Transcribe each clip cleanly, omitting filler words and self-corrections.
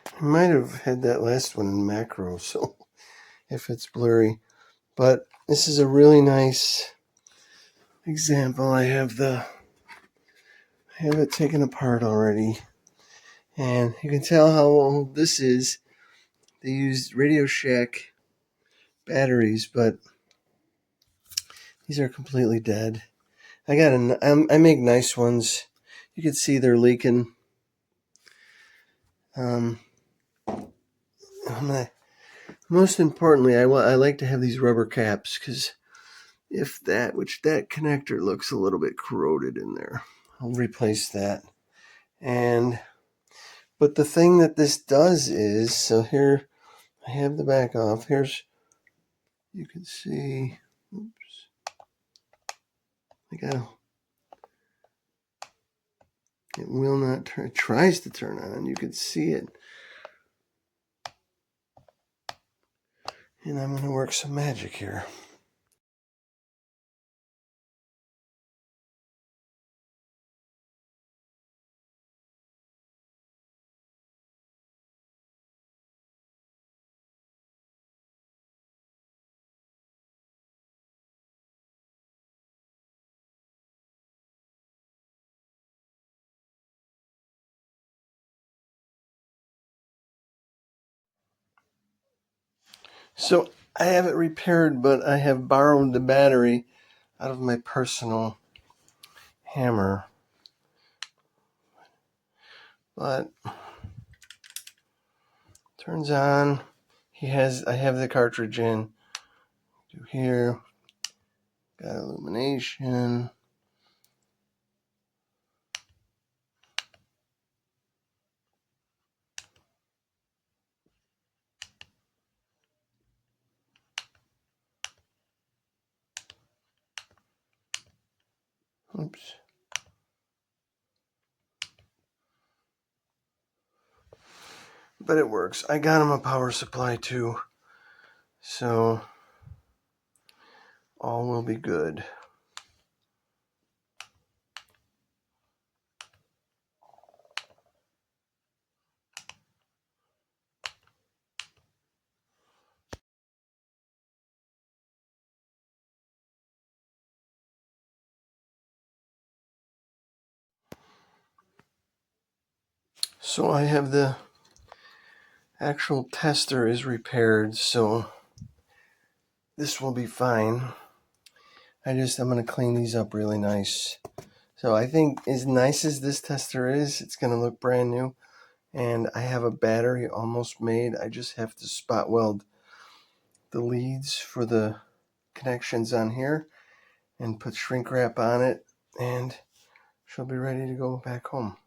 I might have had that last one in macro, so if it's blurry. But this is a really nice example. I have it taken apart already. And you can tell how old this is. They used Radio Shack batteries, but these are completely dead. I make nice ones. You can see they're leaking. Most importantly, I like to have these rubber caps because that connector looks a little bit corroded in there, I'll replace that. But the thing that this does is, so here I have the back off. You can see, oops, it will not turn, it tries to turn on. You can see it. And I'm going to work some magic here. So I have it repaired, but I have borrowed the battery out of my personal hammer. But turns on. I have the cartridge in. Do here. Got illumination. Oops. But it works. I got him a power supply too. So all will be good. So I have the actual tester is repaired, so this will be fine. I'm going to clean these up really nice. So I think as nice as this tester is, it's going to look brand new. And I have a battery almost made. I just have to spot weld the leads for the connections on here and put shrink wrap on it, and she'll be ready to go back home.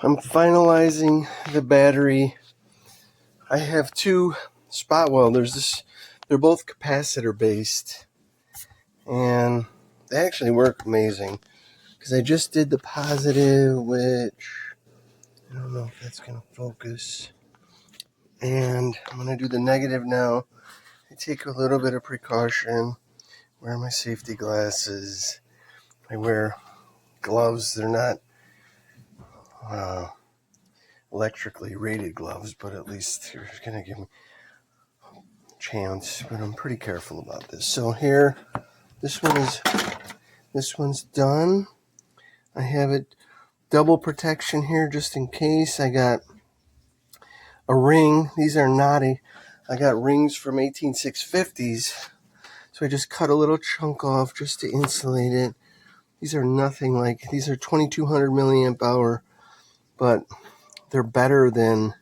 I'm finalizing the battery. I have two spot welders. They're both capacitor based, and they actually work amazing because I just did the positive, which I don't know if that's going to focus, and I'm going to do the negative now. I take a little bit of precaution, wear my safety glasses, I wear gloves. They're not electrically rated gloves, but at least you're going to give me a chance. But I'm pretty careful about this. So here, this one's done. I have it double protection here just in case. I got a ring. These are knotty. I got rings from 18650s. So I just cut a little chunk off just to insulate it. These are nothing like, these are 2200 milliamp hour, but they're better than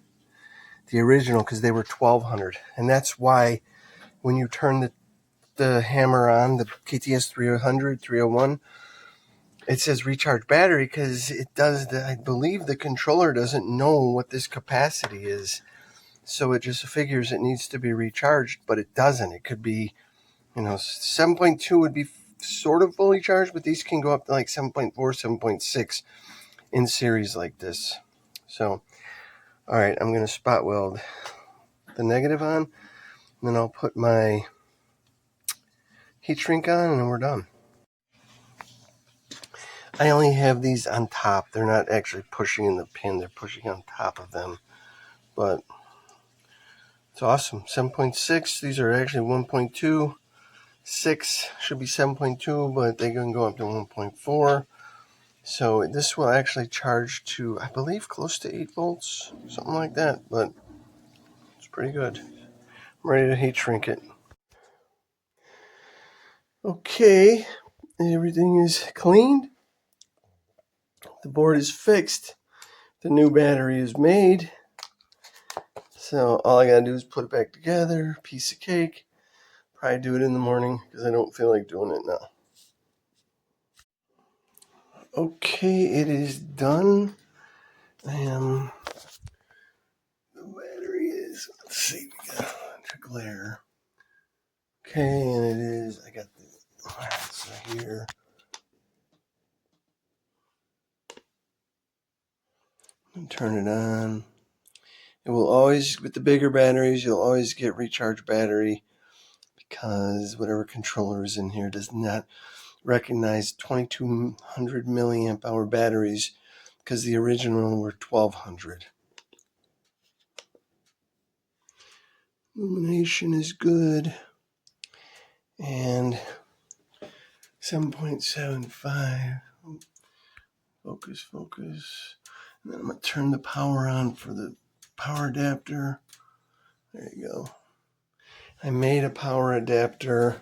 the original because they were 1200. And that's why when you turn the hammer on, the KTS 300, 301, it says recharge battery because it does I believe the controller doesn't know what this capacity is. So it just figures it needs to be recharged, but it doesn't. It could be, 7.2 would be sort of fully charged, but these can go up to like 7.4, 7.6 in series like this. So, all right, I'm going to spot weld the negative on, and then I'll put my heat shrink on, and then we're done. I only have these on top. They're not actually pushing in the pin. They're pushing on top of them. But it's awesome. 7.6. These are actually 1.2. 6 should be 7.2, but they can go up to 1.4. So this will actually charge to, I believe, close to 8 volts. Something like that. But it's pretty good. I'm ready to heat shrink it. Okay. Everything is cleaned. The board is fixed. The new battery is made. So all I gotta do is put it back together, piece of cake. Probably do it in the morning because I don't feel like doing it now. Okay, it is done. The battery is, let's see, we got a glare. Okay, and it is, I got the, so here. And turn it on. It will always, with the bigger batteries, you'll always get recharge battery because whatever controller is in here does not recognize 2200 milliamp hour batteries because the original were 1200. Illumination is good, and 7.75. Focus. And then I'm going to turn the power on for the power adapter. There you go. I made a power adapter.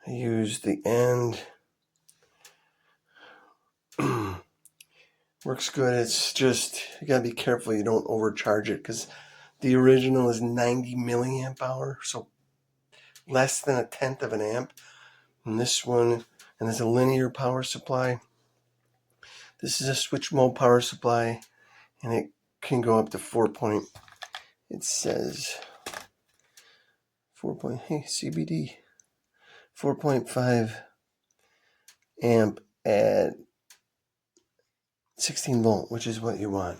I used the end. Works good. It's just, you gotta be careful you don't overcharge it because the original is 90 milliamp hour, so less than a tenth of an amp. And this one, and it's a linear power supply. This is a switch mode power supply, and it can go up to 4. It says 4. Hey, CBD. 4.5 amp at 16 volt, which is what you want.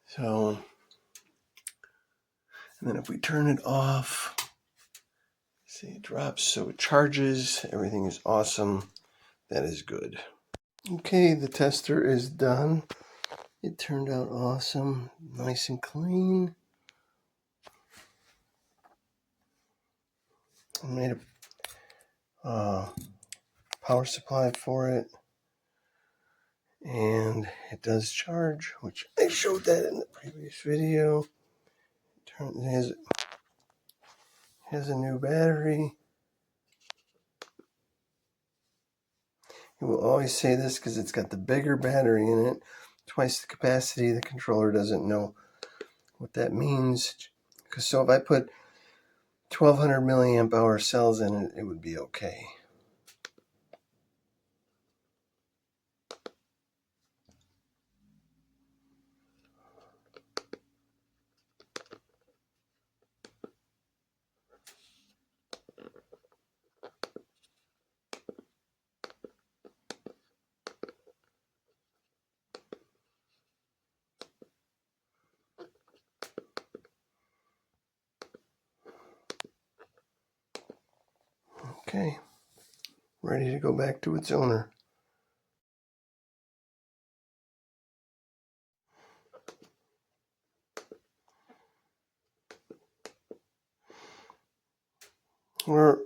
So, and then if we turn it off, see, it drops, so it charges. Everything is awesome. That is good. Okay, the tester is done. It turned out awesome, nice and clean. I made a power supply for it, and it does charge, which I showed that in the previous video. It has a new battery. It will always say this because it's got the bigger battery in it, twice the capacity. The controller doesn't know what that means. So if I put 1200 milliamp hour cells in it, it would be okay. Okay, ready to go back to its owner. We're